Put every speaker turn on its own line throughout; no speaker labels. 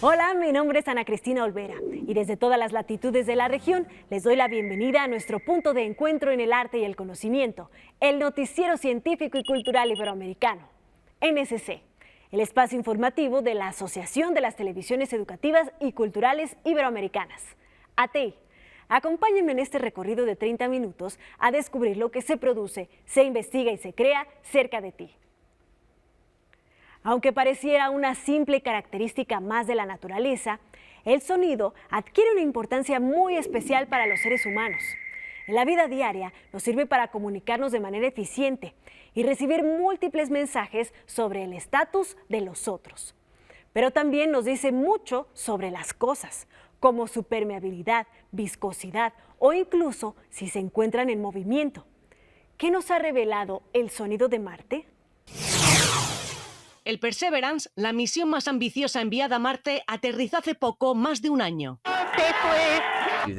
Hola, mi nombre es Ana Cristina Olvera y desde todas las latitudes de la región les doy la bienvenida a nuestro punto de encuentro en el arte y el conocimiento, el Noticiero Científico y Cultural Iberoamericano, NSC, el espacio informativo de la Asociación de las Televisiones Educativas y Culturales Iberoamericanas, ATEI. Acompáñenme en este recorrido de 30 minutos a descubrir lo que se produce, se investiga y se crea cerca de ti. Aunque pareciera una simple característica más de la naturaleza, el sonido adquiere una importancia muy especial para los seres humanos. En la vida diaria nos sirve para comunicarnos de manera eficiente y recibir múltiples mensajes sobre el estatus de los otros. Pero también nos dice mucho sobre las cosas, como su permeabilidad, viscosidad o incluso si se encuentran en movimiento. ¿Qué nos ha revelado el sonido de Marte?
El Perseverance, la misión más ambiciosa enviada a Marte, aterrizó hace poco, más de un año.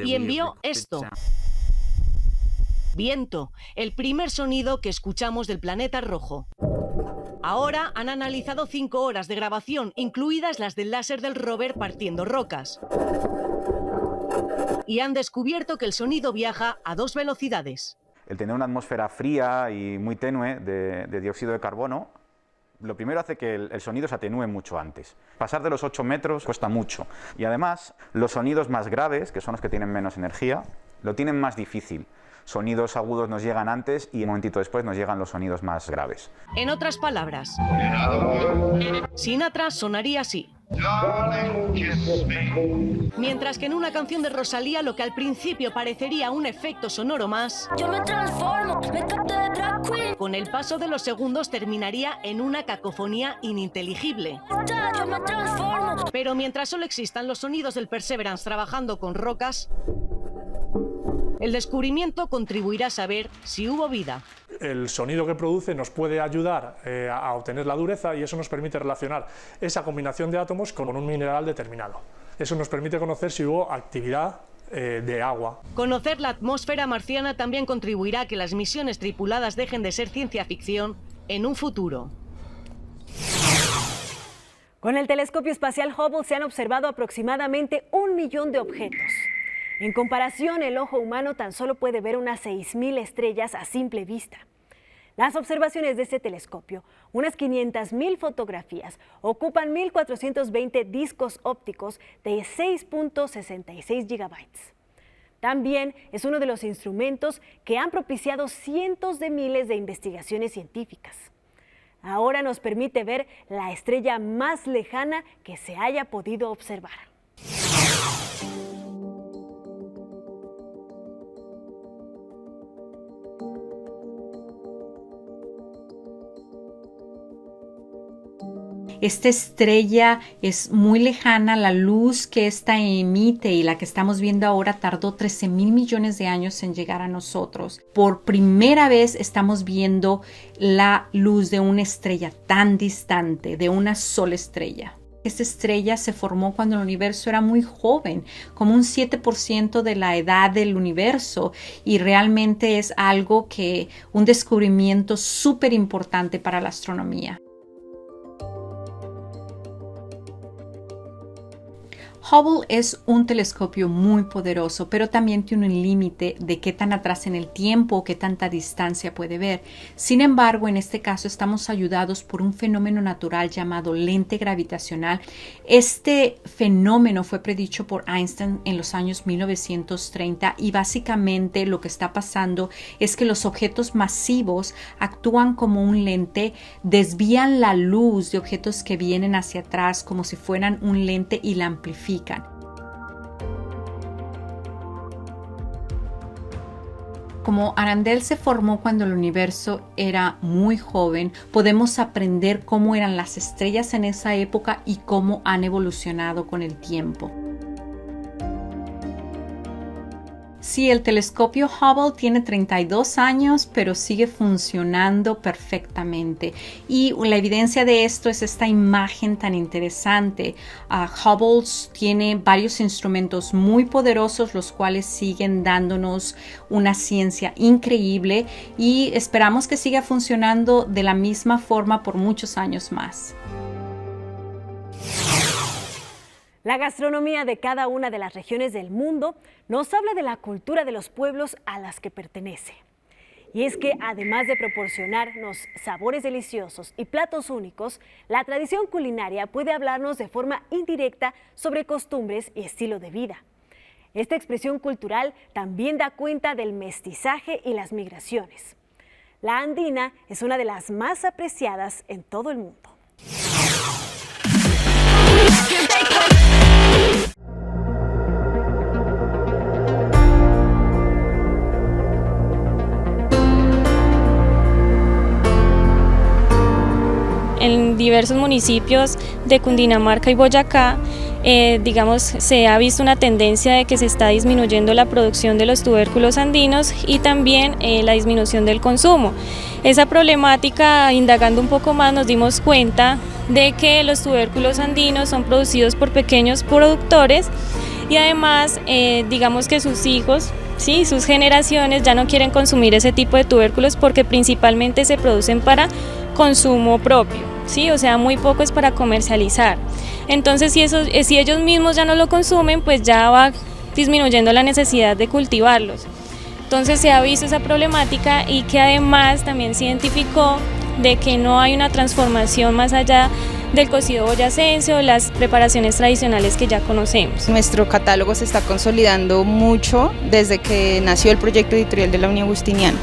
Y envió esto. Viento, el primer sonido que escuchamos del planeta rojo. Ahora han analizado 5 horas de grabación, incluidas las del láser del rover partiendo rocas. Y han descubierto que el sonido viaja a 2 velocidades.
El tener una atmósfera fría y muy tenue de dióxido de carbono, lo primero hace que el sonido se atenúe mucho antes. Pasar de los 8 metros cuesta mucho. Y además, los sonidos más graves, que son los que tienen menos energía, lo tienen más difícil. Sonidos agudos nos llegan antes y un momentito después nos llegan los sonidos más graves.
En otras palabras, Sinatra sonaría así. Mientras que en una canción de Rosalía lo que al principio parecería un efecto sonoro más,
yo me transformo, me capto de drag queen.
Con el paso de los segundos terminaría en una cacofonía ininteligible.
Yo me transformo.
Pero mientras solo existan los sonidos del Perseverance trabajando con rocas, el descubrimiento contribuirá a saber si hubo vida.
El sonido que produce nos puede ayudar a obtener la dureza y eso nos permite relacionar esa combinación de átomos con un mineral determinado. Eso nos permite conocer si hubo actividad de agua.
Conocer la atmósfera marciana también contribuirá a que las misiones tripuladas dejen de ser ciencia ficción en un futuro.
Con el telescopio espacial Hubble se han observado aproximadamente 1 millón de objetos. En comparación, el ojo humano tan solo puede ver unas 6.000 estrellas a simple vista. Las observaciones de este telescopio, unas 500.000 fotografías, ocupan 1.420 discos ópticos de 6.66 gigabytes. También es uno de los instrumentos que han propiciado cientos de miles de investigaciones científicas. Ahora nos permite ver la estrella más lejana que se haya podido observar.
Esta estrella es muy lejana, la luz que ésta emite y la que estamos viendo ahora tardó 13,000 millones de años en llegar a nosotros. Por primera vez estamos viendo la luz de una estrella tan distante, de una sola estrella. Esta estrella se formó cuando el universo era muy joven, como un 7% de la edad del universo, y realmente es un descubrimiento súper importante para la astronomía. Hubble es un telescopio muy poderoso, pero también tiene un límite de qué tan atrás en el tiempo o qué tanta distancia puede ver. Sin embargo, en este caso estamos ayudados por un fenómeno natural llamado lente gravitacional. Este fenómeno fue predicho por Einstein en los años 1930 y básicamente lo que está pasando es que los objetos masivos actúan como un lente, desvían la luz de objetos que vienen hacia atrás como si fueran un lente y la amplifican. Como Arandel se formó cuando el universo era muy joven, podemos aprender cómo eran las estrellas en esa época y cómo han evolucionado con el tiempo. Sí, el telescopio Hubble tiene 32 años, pero sigue funcionando perfectamente. Y la evidencia de esto es esta imagen tan interesante. Hubble tiene varios instrumentos muy poderosos, los cuales siguen dándonos una ciencia increíble y esperamos que siga funcionando de la misma forma por muchos años más.
La gastronomía de cada una de las regiones del mundo nos habla de la cultura de los pueblos a las que pertenece. Y es que además de proporcionarnos sabores deliciosos y platos únicos, la tradición culinaria puede hablarnos de forma indirecta sobre costumbres y estilo de vida. Esta expresión cultural también da cuenta del mestizaje y las migraciones. La andina es una de las más apreciadas en todo el mundo.
En diversos municipios de Cundinamarca y Boyacá, se ha visto una tendencia de que se está disminuyendo la producción de los tubérculos andinos y también la disminución del consumo. Esa problemática, indagando un poco más, nos dimos cuenta de que los tubérculos andinos son producidos por pequeños productores y además, que sus hijos, ¿sí?, sus generaciones ya no quieren consumir ese tipo de tubérculos porque principalmente se producen para consumo propio, ¿sí? O sea, muy poco es para comercializar. Entonces, si ellos mismos ya no lo consumen, pues ya va disminuyendo la necesidad de cultivarlos. Entonces se ha visto esa problemática y que además también se identificó de que no hay una transformación más allá del cocido boyacense o las preparaciones tradicionales que ya conocemos.
Nuestro catálogo se está consolidando mucho desde que nació el proyecto editorial de la Unión Agustiniana.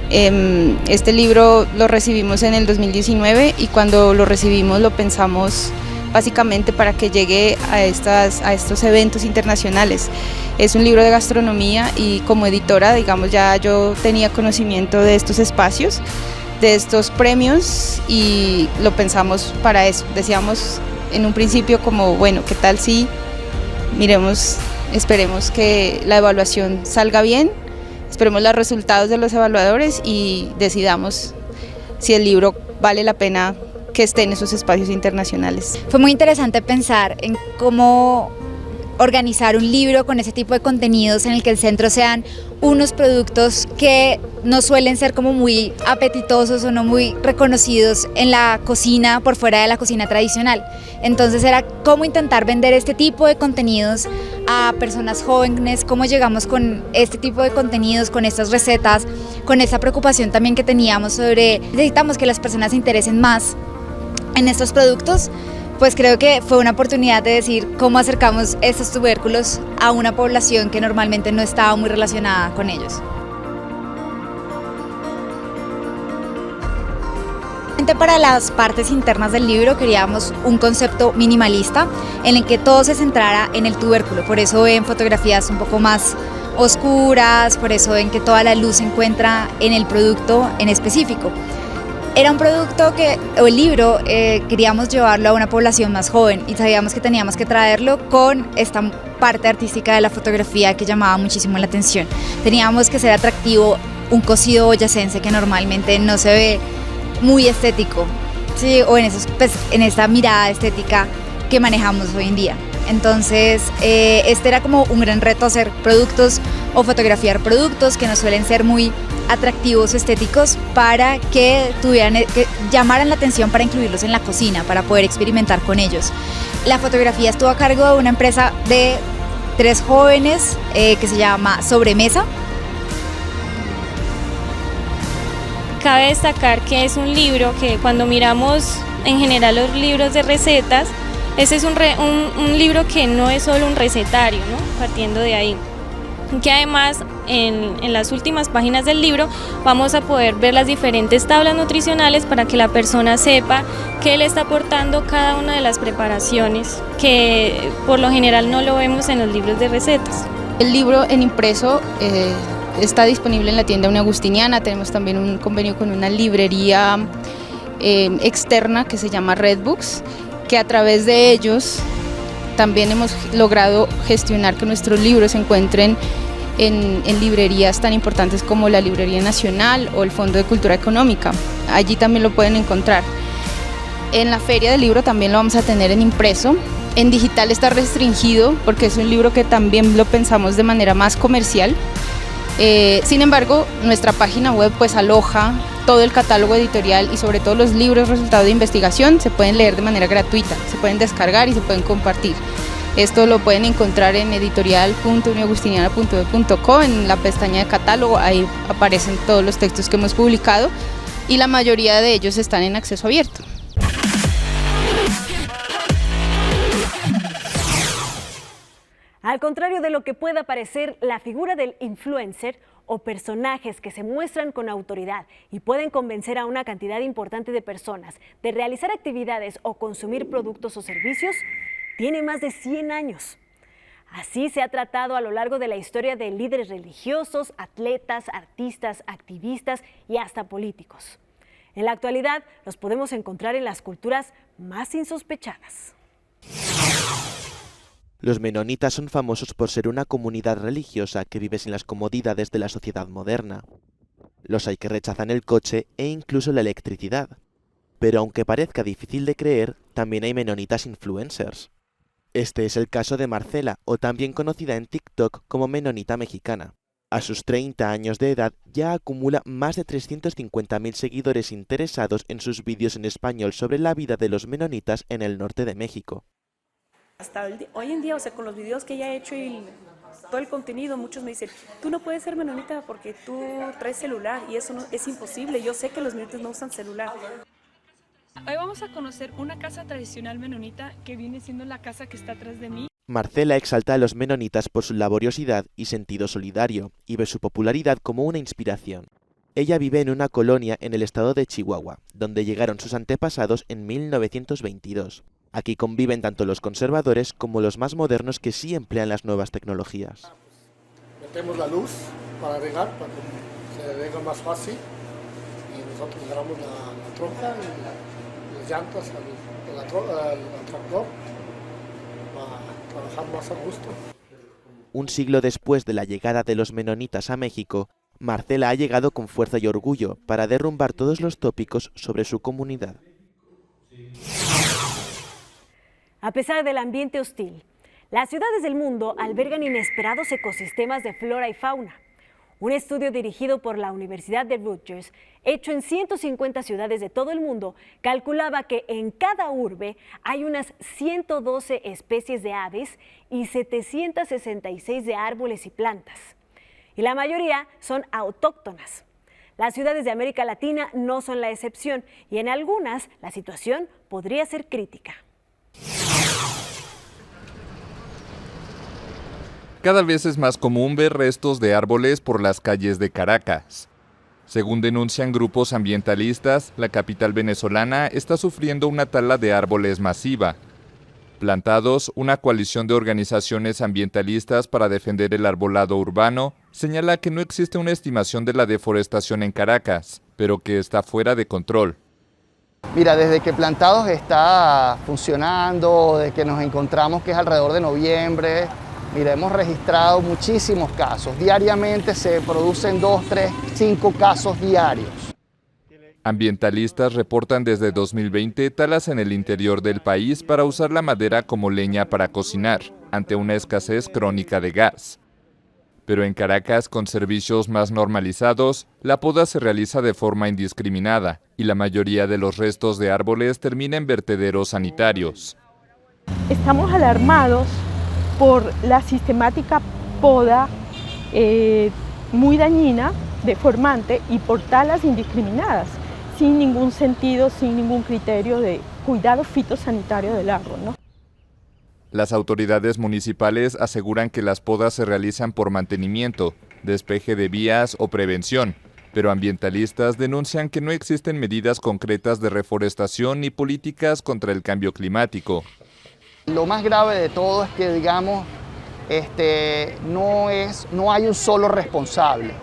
Este libro lo recibimos en el 2019 y cuando lo recibimos lo pensamos básicamente para que llegue a estos eventos internacionales. Es un libro de gastronomía y como editora, digamos, ya yo tenía conocimiento de estos espacios, de estos premios y lo pensamos para eso. Decíamos en un principio como, bueno, ¿qué tal si esperemos que la evaluación salga bien? Esperemos los resultados de los evaluadores y decidamos si el libro vale la pena que esté en esos espacios internacionales.
Fue muy interesante pensar en cómo organizar un libro con ese tipo de contenidos en el que el centro sean unos productos que no suelen ser como muy apetitosos o no muy reconocidos en la cocina por fuera de la cocina tradicional. Entonces era cómo intentar vender este tipo de contenidos a personas jóvenes, cómo llegamos con este tipo de contenidos, con estas recetas, con esa preocupación también que teníamos sobre necesitamos que las personas se interesen más en estos productos. Pues creo que fue una oportunidad de decir cómo acercamos estos tubérculos a una población que normalmente no estaba muy relacionada con ellos. Para las partes internas del libro queríamos un concepto minimalista en el que todo se centrara en el tubérculo, por eso en fotografías un poco más oscuras, por eso en que toda la luz se encuentra en el producto en específico. Era un producto el libro queríamos llevarlo a una población más joven y sabíamos que teníamos que traerlo con esta parte artística de la fotografía que llamaba muchísimo la atención. Teníamos que ser atractivo un cocido boyacense que normalmente no se ve muy estético, ¿sí? O en esta mirada estética que manejamos hoy en día. Entonces, este era como un gran reto, hacer productos o fotografiar productos que no suelen ser muy atractivos o estéticos para que llamaran la atención para incluirlos en la cocina, para poder experimentar con ellos. La fotografía estuvo a cargo de una empresa de 3 jóvenes que se llama Sobremesa.
Cabe destacar que es un libro que cuando miramos en general los libros de recetas, este es un libro que no es solo un recetario, ¿no? Partiendo de ahí. Que además en las últimas páginas del libro vamos a poder ver las diferentes tablas nutricionales para que la persona sepa qué le está aportando cada una de las preparaciones, que por lo general no lo vemos en los libros de recetas.
El libro en impreso está disponible en la tienda Unión Agustiniana. Tenemos también un convenio con una librería externa que se llama Redbooks, que a través de ellos también hemos logrado gestionar que nuestros libros se encuentren en librerías tan importantes como la Librería Nacional o el Fondo de Cultura Económica. Allí también lo pueden encontrar. En la Feria del Libro también lo vamos a tener en impreso. En digital está restringido porque es un libro que también lo pensamos de manera más comercial. Sin embargo, nuestra página web pues aloja todo el catálogo editorial y sobre todo los libros resultado de investigación se pueden leer de manera gratuita, se pueden descargar y se pueden compartir. Esto lo pueden encontrar en editorial.uniagustiniana.co en la pestaña de catálogo, ahí aparecen todos los textos que hemos publicado y la mayoría de ellos están en acceso abierto.
Al contrario de lo que pueda parecer, la figura del influencer o personajes que se muestran con autoridad y pueden convencer a una cantidad importante de personas de realizar actividades o consumir productos o servicios, tiene más de 100 años. Así se ha tratado a lo largo de la historia de líderes religiosos, atletas, artistas, activistas y hasta políticos. En la actualidad los podemos encontrar en las culturas más insospechadas.
Los menonitas son famosos por ser una comunidad religiosa que vive sin las comodidades de la sociedad moderna. Los hay que rechazan el coche e incluso la electricidad. Pero aunque parezca difícil de creer, también hay menonitas influencers. Este es el caso de Marcela, o también conocida en TikTok como menonita mexicana. A sus 30 años de edad ya acumula más de 350.000 seguidores interesados en sus vídeos en español sobre la vida de los menonitas en el norte de México.
Hasta hoy en día, o sea, con los videos que ya he hecho y todo el contenido, muchos me dicen, tú no puedes ser menonita porque tú traes celular y eso no, es imposible. Yo sé que los menonitas no usan celular.
Hoy vamos a conocer una casa tradicional menonita que viene siendo la casa que está atrás de mí.
Marcela exalta a los menonitas por su laboriosidad y sentido solidario y ve su popularidad como una inspiración. Ella vive en una colonia en el estado de Chihuahua, donde llegaron sus antepasados en 1922. Aquí conviven tanto los conservadores como los más modernos que sí emplean las nuevas tecnologías.
Metemos la luz para regar, para que se rega más fácil, y nosotros agarramos la troca y las llantas al tractor para trabajar más a gusto.
Un siglo después de la llegada de los menonitas a México, Marcela ha llegado con fuerza y orgullo para derrumbar todos los tópicos sobre su comunidad.
A pesar del ambiente hostil, las ciudades del mundo albergan inesperados ecosistemas de flora y fauna. Un estudio dirigido por la Universidad de Rutgers, hecho en 150 ciudades de todo el mundo, calculaba que en cada urbe hay unas 112 especies de aves y 766 de árboles y plantas. Y la mayoría son autóctonas. Las ciudades de América Latina no son la excepción y en algunas la situación podría ser crítica.
Cada vez es más común ver restos de árboles por las calles de Caracas. Según denuncian grupos ambientalistas, la capital venezolana está sufriendo una tala de árboles masiva. Plantados, una coalición de organizaciones ambientalistas para defender el arbolado urbano, señala que no existe una estimación de la deforestación en Caracas, pero que está fuera de control.
Mira, desde que Plantados está funcionando, desde que nos encontramos, que es alrededor de noviembre, mira, hemos registrado muchísimos casos. Diariamente se producen 2, 3, 5 casos diarios.
Ambientalistas reportan desde 2020 talas en el interior del país para usar la madera como leña para cocinar, ante una escasez crónica de gas. Pero en Caracas, con servicios más normalizados, la poda se realiza de forma indiscriminada y la mayoría de los restos de árboles termina en vertederos sanitarios.
Estamos alarmados por la sistemática poda muy dañina, deformante y por talas indiscriminadas, sin ningún sentido, sin ningún criterio de cuidado fitosanitario del árbol, ¿no?
Las autoridades municipales aseguran que las podas se realizan por mantenimiento, despeje de vías o prevención, pero ambientalistas denuncian que no existen medidas concretas de reforestación ni políticas contra el cambio climático.
Lo más grave de todo es que, digamos, no hay un solo responsable.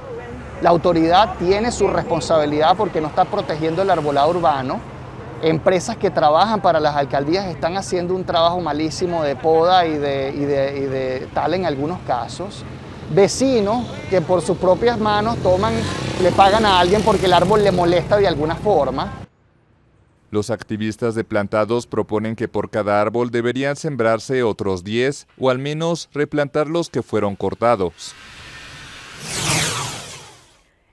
La autoridad tiene su responsabilidad porque no está protegiendo el arbolado urbano. Empresas que trabajan para las alcaldías están haciendo un trabajo malísimo de poda y de tala en algunos casos. Vecinos que por sus propias manos le pagan a alguien porque el árbol le molesta de alguna forma.
Los activistas de Plantados proponen que por cada árbol deberían sembrarse otros 10 o al menos replantar los que fueron cortados.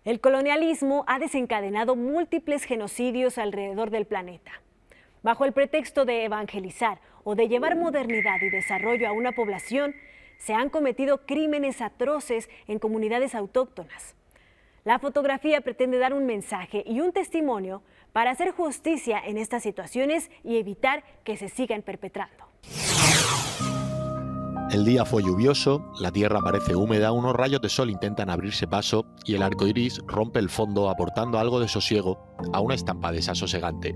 El colonialismo ha desencadenado múltiples genocidios alrededor del planeta. Bajo el pretexto de evangelizar o de llevar modernidad y desarrollo a una población, se han cometido crímenes atroces en comunidades autóctonas. La fotografía pretende dar un mensaje y un testimonio para hacer justicia en estas situaciones y evitar que se sigan perpetrando.
El día fue lluvioso, la tierra parece húmeda, unos rayos de sol intentan abrirse paso y el arco iris rompe el fondo aportando algo de sosiego a una estampa desasosegante.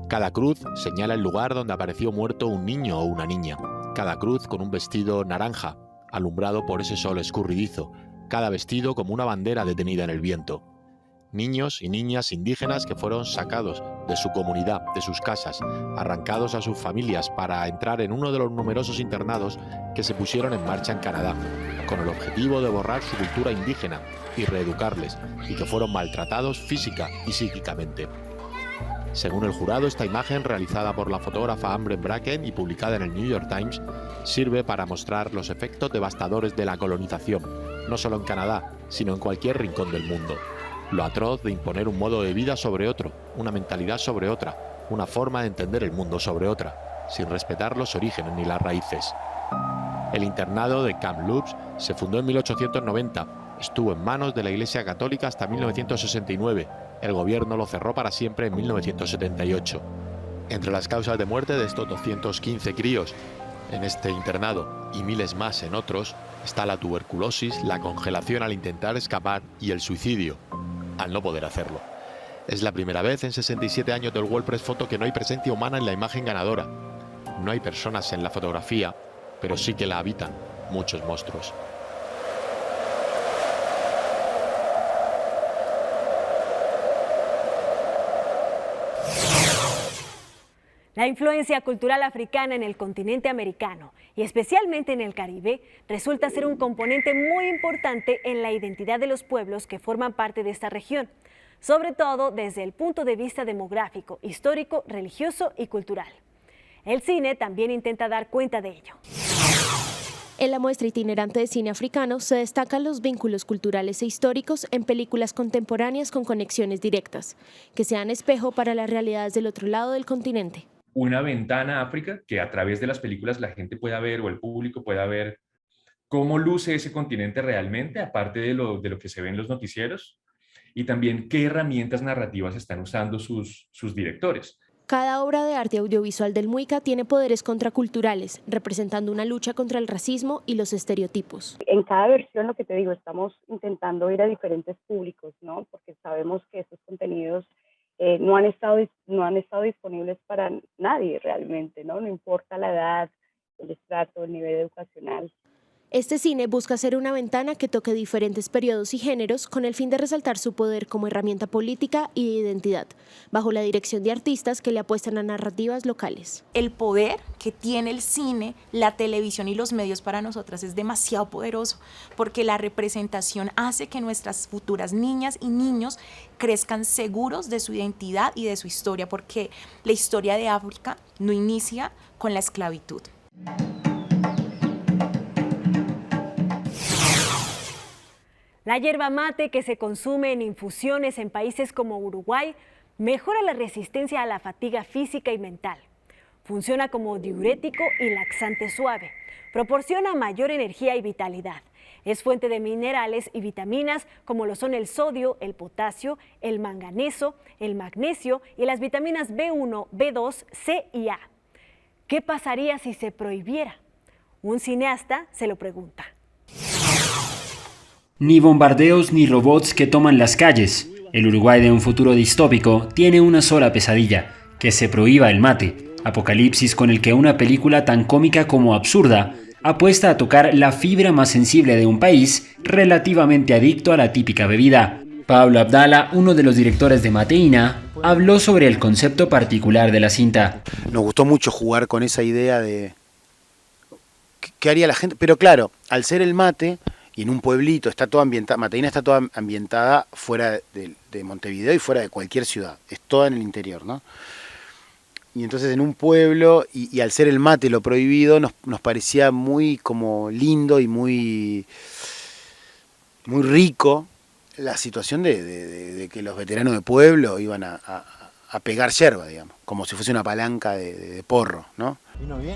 Cada cruz señala el lugar donde apareció muerto un niño o una niña. Cada cruz con un vestido naranja, alumbrado por ese sol escurridizo. Cada vestido como una bandera detenida en el viento. Niños y niñas indígenas que fueron sacados de su comunidad, de sus casas, arrancados a sus familias para entrar en uno de los numerosos internados que se pusieron en marcha en Canadá, con el objetivo de borrar su cultura indígena y reeducarles, y que fueron maltratados física y psíquicamente. Según el jurado, esta imagen, realizada por la fotógrafa Amber Bracken y publicada en el New York Times, sirve para mostrar los efectos devastadores de la colonización, no solo en Canadá, sino en cualquier rincón del mundo. Lo atroz de imponer un modo de vida sobre otro, una mentalidad sobre otra, una forma de entender el mundo sobre otra, sin respetar los orígenes ni las raíces. El internado de Kamloops se fundó en 1890, estuvo en manos de la Iglesia Católica hasta 1969. El gobierno lo cerró para siempre en 1978. Entre las causas de muerte de estos 215 críos en este internado y miles más en otros, está la tuberculosis, la congelación al intentar escapar y el suicidio al no poder hacerlo. Es la primera vez en 67 años del World Press Photo que no hay presencia humana en la imagen ganadora. No hay personas en la fotografía, pero sí que la habitan muchos monstruos.
La influencia cultural africana en el continente americano y especialmente en el Caribe resulta ser un componente muy importante en la identidad de los pueblos que forman parte de esta región, sobre todo desde el punto de vista demográfico, histórico, religioso y cultural. El cine también intenta dar cuenta de ello.
En la muestra itinerante de cine africano se destacan los vínculos culturales e históricos en películas contemporáneas con conexiones directas, que sean espejo para las realidades del otro lado del continente.
Una ventana a África que a través de las películas la gente pueda ver o el público pueda ver cómo luce ese continente realmente, aparte de lo que se ve en los noticieros, y también qué herramientas narrativas están usando sus directores.
Cada obra de arte audiovisual del Muica tiene poderes contraculturales, representando una lucha contra el racismo y los estereotipos.
En cada versión, lo que te digo, estamos intentando ir a diferentes públicos, ¿no? Porque sabemos que estos contenidos no han estado disponibles para nadie realmente, ¿no? No importa la edad, el estrato, el nivel educacional.
Este cine busca ser una ventana que toque diferentes periodos y géneros con el fin de resaltar su poder como herramienta política y de identidad, bajo la dirección de artistas que le apuestan a narrativas locales.
El poder que tiene el cine, la televisión y los medios para nosotras es demasiado poderoso, porque la representación hace que nuestras futuras niñas y niños crezcan seguros de su identidad y de su historia, porque la historia de África no inicia con la esclavitud.
La yerba mate, que se consume en infusiones en países como Uruguay, mejora la resistencia a la fatiga física y mental. Funciona como diurético y laxante suave. Proporciona mayor energía y vitalidad. Es fuente de minerales y vitaminas como lo son el sodio, el potasio, el manganeso, el magnesio y las vitaminas B1, B2, C y A. ¿Qué pasaría si se prohibiera? Un cineasta se lo pregunta.
Ni bombardeos ni robots que toman las calles. El Uruguay de un futuro distópico tiene una sola pesadilla: que se prohíba el mate. Apocalipsis con el que una película tan cómica como absurda apuesta a tocar la fibra más sensible de un país relativamente adicto a la típica bebida. Pablo Abdala, uno de los directores de Mateína, habló sobre el concepto particular de la cinta.
Nos gustó mucho jugar con esa idea de qué haría la gente, pero claro, al ser el mate y en un pueblito, está todo ambientada, Mateína está toda ambientada fuera de Montevideo y fuera de cualquier ciudad, es toda en el interior, ¿no? Y entonces en un pueblo, y al ser el mate lo prohibido, nos parecía muy como lindo y muy rico la situación de que los veteranos de pueblo iban a a pegar yerba, digamos, como si fuese una palanca de porro, ¿no?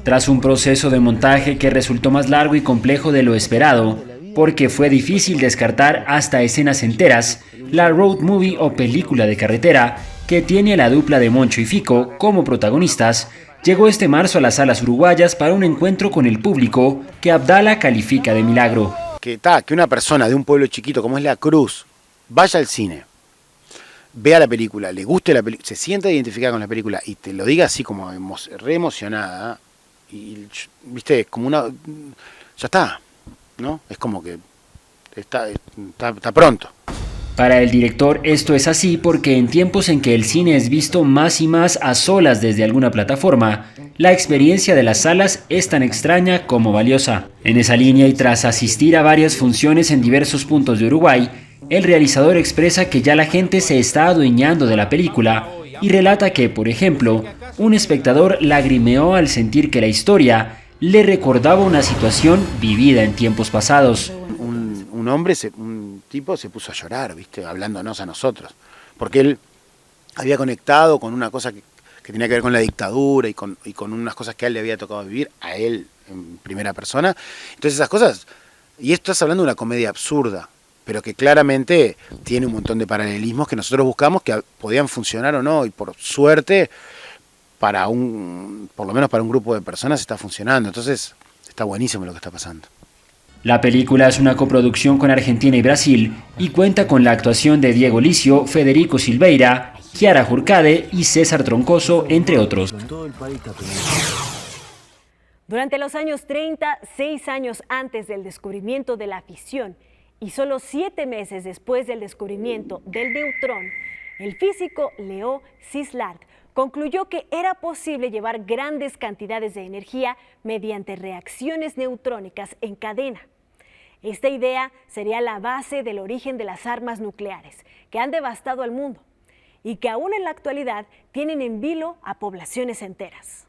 Tras un proceso de montaje que resultó más largo y complejo de lo esperado, porque fue difícil descartar hasta escenas enteras, la road movie o película de carretera, que tiene a la dupla de Moncho y Fico como protagonistas, llegó este marzo a las salas uruguayas para un encuentro con el público que Abdala califica de milagro.
Que una persona de un pueblo chiquito como es La Cruz vaya al cine, vea la película, le guste la película, se sienta identificada con la película y te lo diga así como re emocionada, y viste, es como una, ya está, ¿no? Es como que está pronto.
Para el director esto es así porque en tiempos en que el cine es visto más y más a solas desde alguna plataforma, la experiencia de las salas es tan extraña como valiosa. En esa línea y tras asistir a varias funciones en diversos puntos de Uruguay, el realizador expresa que ya la gente se está adueñando de la película y relata que, por ejemplo, un espectador lagrimeó al sentir que la historia le recordaba una situación vivida en tiempos pasados.
Un tipo se puso a llorar, ¿viste? Hablándonos a nosotros, porque él había conectado con una cosa que tenía que ver con la dictadura y con unas cosas que a él le había tocado vivir, a él en primera persona. Entonces esas cosas, y esto estás hablando de una comedia absurda, pero que claramente tiene un montón de paralelismos que nosotros buscamos que podían funcionar o no, y por suerte, por lo menos para un grupo de personas está funcionando. Entonces está buenísimo lo que está pasando.
La película es una coproducción con Argentina y Brasil y cuenta con la actuación de Diego Licio, Federico Silveira, Chiara Jurcade y César Troncoso, entre otros.
Durante los años 30, 6 años antes del descubrimiento de la fisión y solo 7 meses después del descubrimiento del neutrón, el físico Leo Szilard concluyó que era posible llevar grandes cantidades de energía mediante reacciones neutrónicas en cadena. Esta idea sería la base del origen de las armas nucleares, que han devastado al mundo y que aún en la actualidad tienen en vilo a poblaciones enteras.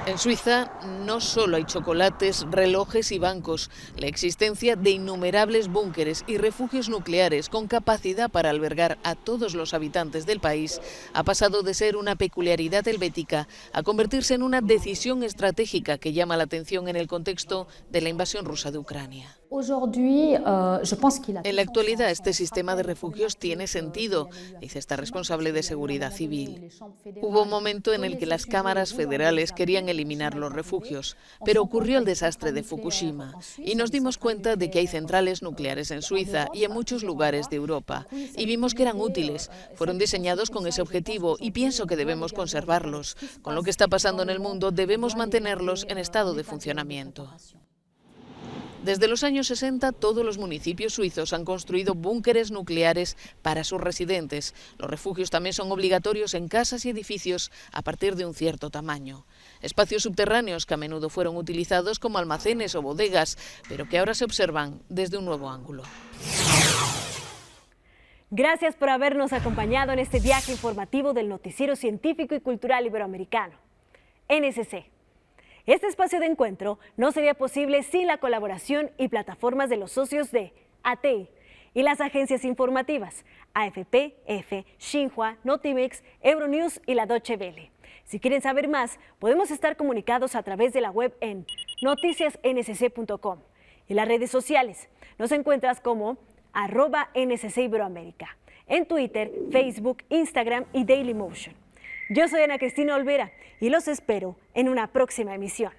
En Suiza no solo hay chocolates, relojes y bancos, la existencia de innumerables búnkeres y refugios nucleares con capacidad para albergar a todos los habitantes del país ha pasado de ser una peculiaridad helvética a convertirse en una decisión estratégica que llama la atención en el contexto de la invasión rusa de Ucrania. En la actualidad este sistema de refugios tiene sentido, dice esta responsable de seguridad civil. Hubo un momento en el que las cámaras federales querían eliminar los refugios, pero ocurrió el desastre de Fukushima y nos dimos cuenta de que hay centrales nucleares en Suiza y en muchos lugares de Europa y vimos que eran útiles, fueron diseñados con ese objetivo y pienso que debemos conservarlos. Con lo que está pasando en el mundo debemos mantenerlos en estado de funcionamiento. Desde los años 60, todos los municipios suizos han construido búnkeres nucleares para sus residentes. Los refugios también son obligatorios en casas y edificios a partir de un cierto tamaño. Espacios subterráneos que a menudo fueron utilizados como almacenes o bodegas, pero que ahora se observan desde un nuevo ángulo.
Gracias por habernos acompañado en este viaje informativo del Noticiero Científico y Cultural Iberoamericano, NSC. Este espacio de encuentro no sería posible sin la colaboración y plataformas de los socios de ATI y las agencias informativas AFP, EFE, Xinhua, Notimex, Euronews y la Deutsche Welle. Si quieren saber más, podemos estar comunicados a través de la web en noticiasnsc.com y las redes sociales. Nos encuentras como @NSC Iberoamérica, en Twitter, Facebook, Instagram y Dailymotion. Yo soy Ana Cristina Olvera y los espero en una próxima emisión.